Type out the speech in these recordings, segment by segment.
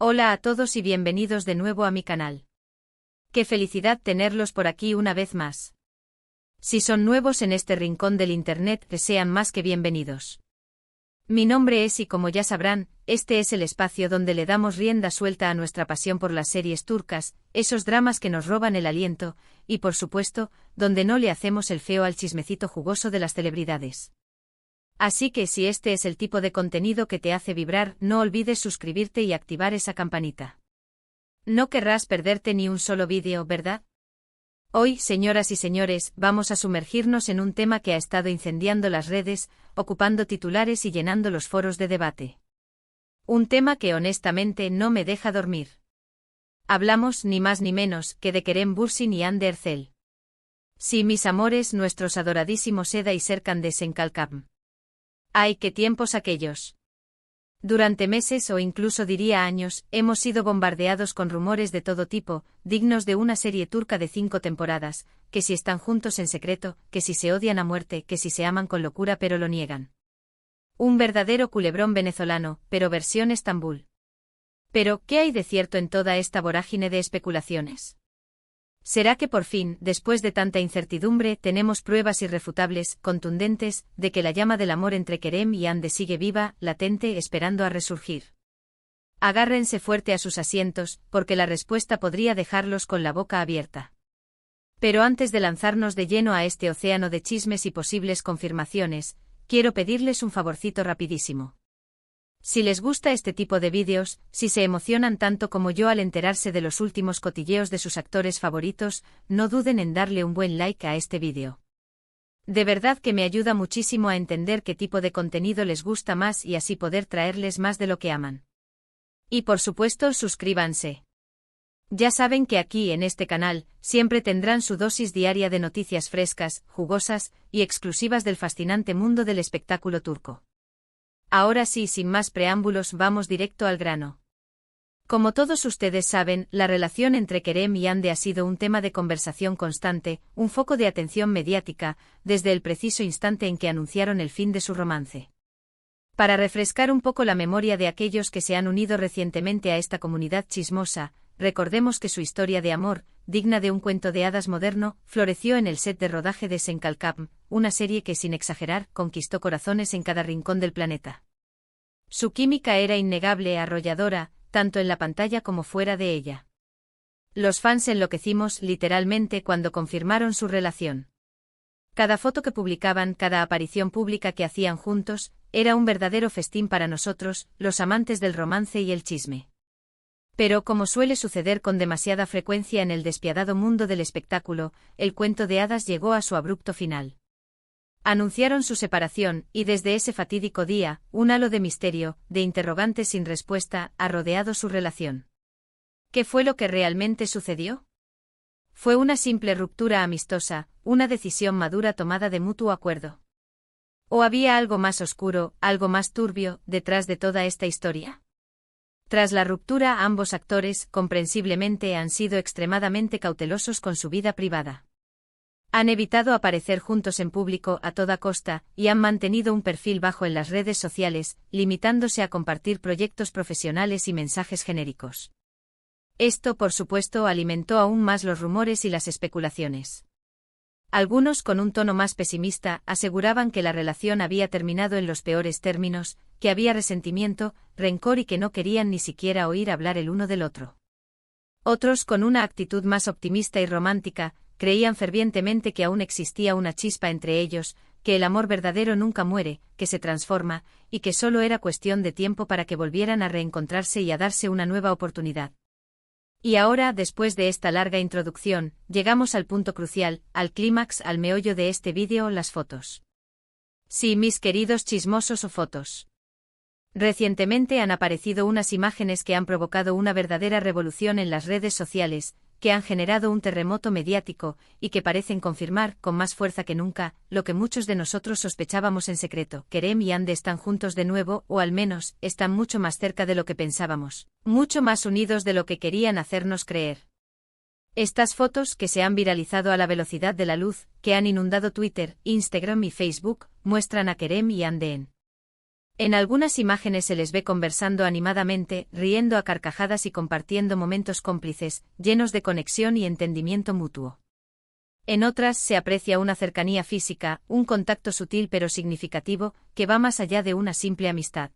Hola a todos y bienvenidos de nuevo a mi canal. Qué felicidad tenerlos por aquí una vez más. Si son nuevos en este rincón del internet, sean más que bienvenidos. Mi nombre es y como ya sabrán, este es el espacio donde le damos rienda suelta a nuestra pasión por las series turcas, esos dramas que nos roban el aliento, y por supuesto, donde no le hacemos el feo al chismecito jugoso de las celebridades. Así que si este es el tipo de contenido que te hace vibrar, no olvides suscribirte y activar esa campanita. No querrás perderte ni un solo vídeo, ¿verdad? Hoy, señoras y señores, vamos a sumergirnos en un tema que ha estado incendiando las redes, ocupando titulares y llenando los foros de debate. Un tema que honestamente no me deja dormir. Hablamos ni más ni menos que de Kerem Bürsin y Hande Erçel. Sí, mis amores, nuestros adoradísimos Eda y Serkan Desenkalkam. ¡Ay, qué tiempos aquellos! Durante meses o incluso diría años, hemos sido bombardeados con rumores de todo tipo, dignos de una serie turca de 5 temporadas, que si están juntos en secreto, que si se odian a muerte, que si se aman con locura pero lo niegan. Un verdadero culebrón venezolano, pero versión Estambul. Pero, ¿qué hay de cierto en toda esta vorágine de especulaciones? ¿Será que por fin, después de tanta incertidumbre, tenemos pruebas irrefutables, contundentes, de que la llama del amor entre Kerem y Hande sigue viva, latente, esperando a resurgir? Agárrense fuerte a sus asientos, porque la respuesta podría dejarlos con la boca abierta. Pero antes de lanzarnos de lleno a este océano de chismes y posibles confirmaciones, quiero pedirles un favorcito rapidísimo. Si les gusta este tipo de vídeos, si se emocionan tanto como yo al enterarse de los últimos cotilleos de sus actores favoritos, no duden en darle un buen like a este vídeo. De verdad que me ayuda muchísimo a entender qué tipo de contenido les gusta más y así poder traerles más de lo que aman. Y por supuesto, suscríbanse. Ya saben que aquí en este canal, siempre tendrán su dosis diaria de noticias frescas, jugosas y exclusivas del fascinante mundo del espectáculo turco. Ahora sí, sin más preámbulos, vamos directo al grano. Como todos ustedes saben, la relación entre Kerem y Hande ha sido un tema de conversación constante, un foco de atención mediática, desde el preciso instante en que anunciaron el fin de su romance. Para refrescar un poco la memoria de aquellos que se han unido recientemente a esta comunidad chismosa, recordemos que su historia de amor, digna de un cuento de hadas moderno, floreció en el set de rodaje de Desenkalkam, una serie que sin exagerar, conquistó corazones en cada rincón del planeta. Su química era innegable, arrolladora, tanto en la pantalla como fuera de ella. Los fans enloquecimos literalmente cuando confirmaron su relación. Cada foto que publicaban, cada aparición pública que hacían juntos, era un verdadero festín para nosotros, los amantes del romance y el chisme. Pero como suele suceder con demasiada frecuencia en el despiadado mundo del espectáculo, el cuento de hadas llegó a su abrupto final. Anunciaron su separación, y desde ese fatídico día, un halo de misterio, de interrogantes sin respuesta, ha rodeado su relación. ¿Qué fue lo que realmente sucedió? ¿Fue una simple ruptura amistosa, una decisión madura tomada de mutuo acuerdo? ¿O había algo más oscuro, algo más turbio, detrás de toda esta historia? Tras la ruptura, ambos actores, comprensiblemente, han sido extremadamente cautelosos con su vida privada. Han evitado aparecer juntos en público a toda costa, y han mantenido un perfil bajo en las redes sociales, limitándose a compartir proyectos profesionales y mensajes genéricos. Esto, por supuesto, alimentó aún más los rumores y las especulaciones. Algunos, con un tono más pesimista, aseguraban que la relación había terminado en los peores términos, que había resentimiento, rencor y que no querían ni siquiera oír hablar el uno del otro. Otros, con una actitud más optimista y romántica, creían fervientemente que aún existía una chispa entre ellos, que el amor verdadero nunca muere, que se transforma, y que solo era cuestión de tiempo para que volvieran a reencontrarse y a darse una nueva oportunidad. Y ahora, después de esta larga introducción, llegamos al punto crucial, al clímax, al meollo de este vídeo, las fotos. Sí, mis queridos chismosos o fotos. Recientemente han aparecido unas imágenes que han provocado una verdadera revolución en las redes sociales, que han generado un terremoto mediático, y que parecen confirmar, con más fuerza que nunca, lo que muchos de nosotros sospechábamos en secreto. Kerem y Hande están juntos de nuevo, o al menos, están mucho más cerca de lo que pensábamos, mucho más unidos de lo que querían hacernos creer. Estas fotos, que se han viralizado a la velocidad de la luz, que han inundado Twitter, Instagram y Facebook, muestran a Kerem y Hande en En algunas imágenes se les ve conversando animadamente, riendo a carcajadas y compartiendo momentos cómplices, llenos de conexión y entendimiento mutuo. En otras se aprecia una cercanía física, un contacto sutil pero significativo, que va más allá de una simple amistad.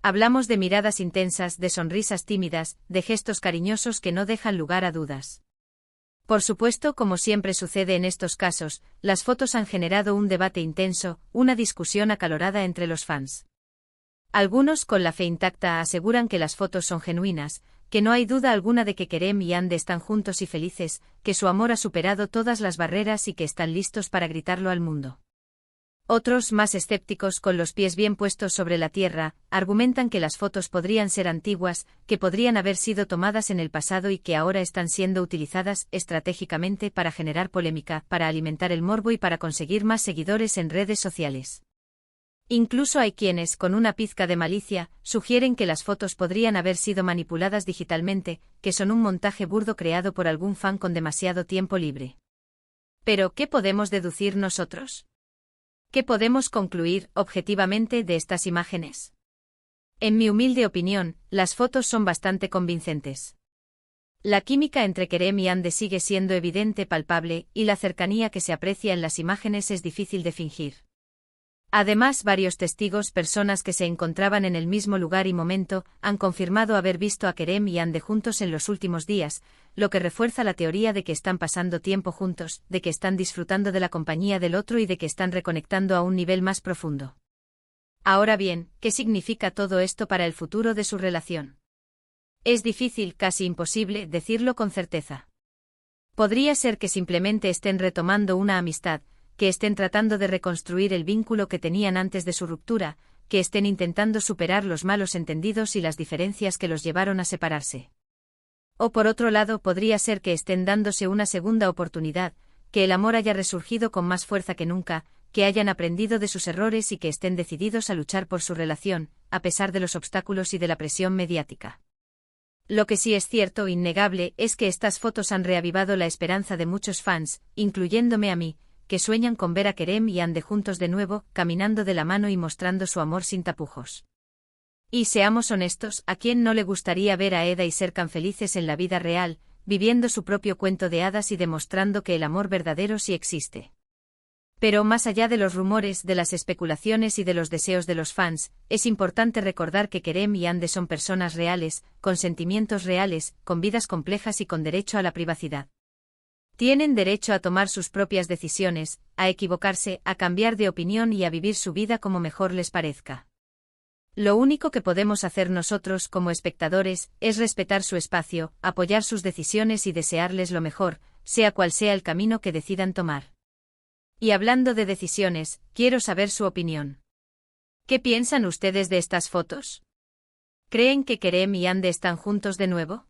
Hablamos de miradas intensas, de sonrisas tímidas, de gestos cariñosos que no dejan lugar a dudas. Por supuesto, como siempre sucede en estos casos, las fotos han generado un debate intenso, una discusión acalorada entre los fans. Algunos, con la fe intacta, aseguran que las fotos son genuinas, que no hay duda alguna de que Kerem y Hande están juntos y felices, que su amor ha superado todas las barreras y que están listos para gritarlo al mundo. Otros, más escépticos, con los pies bien puestos sobre la tierra, argumentan que las fotos podrían ser antiguas, que podrían haber sido tomadas en el pasado y que ahora están siendo utilizadas estratégicamente para generar polémica, para alimentar el morbo y para conseguir más seguidores en redes sociales. Incluso hay quienes, con una pizca de malicia, sugieren que las fotos podrían haber sido manipuladas digitalmente, que son un montaje burdo creado por algún fan con demasiado tiempo libre. Pero, ¿qué podemos deducir nosotros? ¿Qué podemos concluir, objetivamente, de estas imágenes? En mi humilde opinión, las fotos son bastante convincentes. La química entre Kerem y Hande sigue siendo evidente, palpable, y la cercanía que se aprecia en las imágenes es difícil de fingir. Además, varios testigos, personas que se encontraban en el mismo lugar y momento, han confirmado haber visto a Kerem y Hande juntos en los últimos días, lo que refuerza la teoría de que están pasando tiempo juntos, de que están disfrutando de la compañía del otro y de que están reconectando a un nivel más profundo. Ahora bien, ¿qué significa todo esto para el futuro de su relación? Es difícil, casi imposible, decirlo con certeza. Podría ser que simplemente estén retomando una amistad, que estén tratando de reconstruir el vínculo que tenían antes de su ruptura, que estén intentando superar los malos entendidos y las diferencias que los llevaron a separarse. O por otro lado, podría ser que estén dándose una segunda oportunidad, que el amor haya resurgido con más fuerza que nunca, que hayan aprendido de sus errores y que estén decididos a luchar por su relación, a pesar de los obstáculos y de la presión mediática. Lo que sí es cierto, innegable, es que estas fotos han reavivado la esperanza de muchos fans, incluyéndome a mí, que sueñan con ver a Kerem y Hande juntos de nuevo, caminando de la mano y mostrando su amor sin tapujos. Y seamos honestos, ¿a quién no le gustaría ver a Eda y Serkan felices en la vida real, viviendo su propio cuento de hadas y demostrando que el amor verdadero sí existe? Pero más allá de los rumores, de las especulaciones y de los deseos de los fans, es importante recordar que Kerem y Hande son personas reales, con sentimientos reales, con vidas complejas y con derecho a la privacidad. Tienen derecho a tomar sus propias decisiones, a equivocarse, a cambiar de opinión y a vivir su vida como mejor les parezca. Lo único que podemos hacer nosotros como espectadores es respetar su espacio, apoyar sus decisiones y desearles lo mejor, sea cual sea el camino que decidan tomar. Y hablando de decisiones, quiero saber su opinión. ¿Qué piensan ustedes de estas fotos? ¿Creen que Kerem y Hande están juntos de nuevo?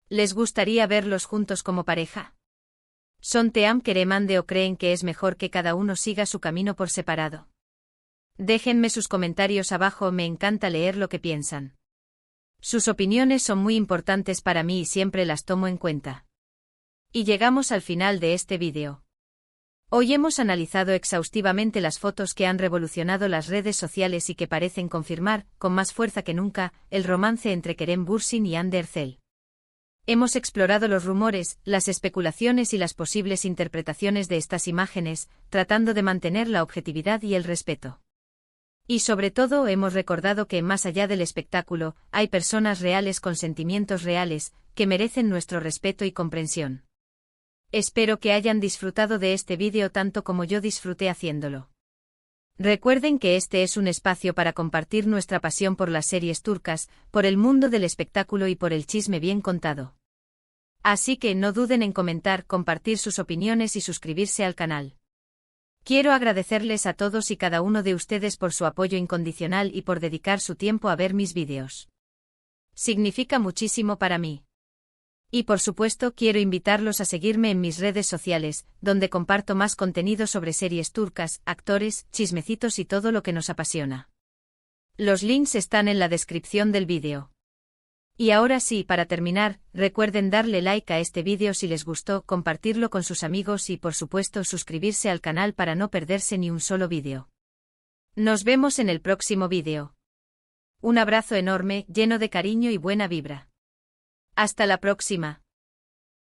¿Les gustaría verlos juntos como pareja? ¿Son Team Kerem Hande o creen que es mejor que cada uno siga su camino por separado? Déjenme sus comentarios abajo, me encanta leer lo que piensan. Sus opiniones son muy importantes para mí y siempre las tomo en cuenta. Y llegamos al final de este vídeo. Hoy hemos analizado exhaustivamente las fotos que han revolucionado las redes sociales y que parecen confirmar, con más fuerza que nunca, el romance entre Kerem Bürsin y Hande Erçel. Hemos explorado los rumores, las especulaciones y las posibles interpretaciones de estas imágenes, tratando de mantener la objetividad y el respeto. Y sobre todo hemos recordado que, más allá del espectáculo, hay personas reales con sentimientos reales, que merecen nuestro respeto y comprensión. Espero que hayan disfrutado de este vídeo tanto como yo disfruté haciéndolo. Recuerden que este es un espacio para compartir nuestra pasión por las series turcas, por el mundo del espectáculo y por el chisme bien contado. Así que no duden en comentar, compartir sus opiniones y suscribirse al canal. Quiero agradecerles a todos y cada uno de ustedes por su apoyo incondicional y por dedicar su tiempo a ver mis vídeos. Significa muchísimo para mí. Y por supuesto quiero invitarlos a seguirme en mis redes sociales, donde comparto más contenido sobre series turcas, actores, chismecitos y todo lo que nos apasiona. Los links están en la descripción del vídeo. Y ahora sí, para terminar, recuerden darle like a este vídeo si les gustó, compartirlo con sus amigos y por supuesto suscribirse al canal para no perderse ni un solo vídeo. Nos vemos en el próximo vídeo. Un abrazo enorme, lleno de cariño y buena vibra. Hasta la próxima.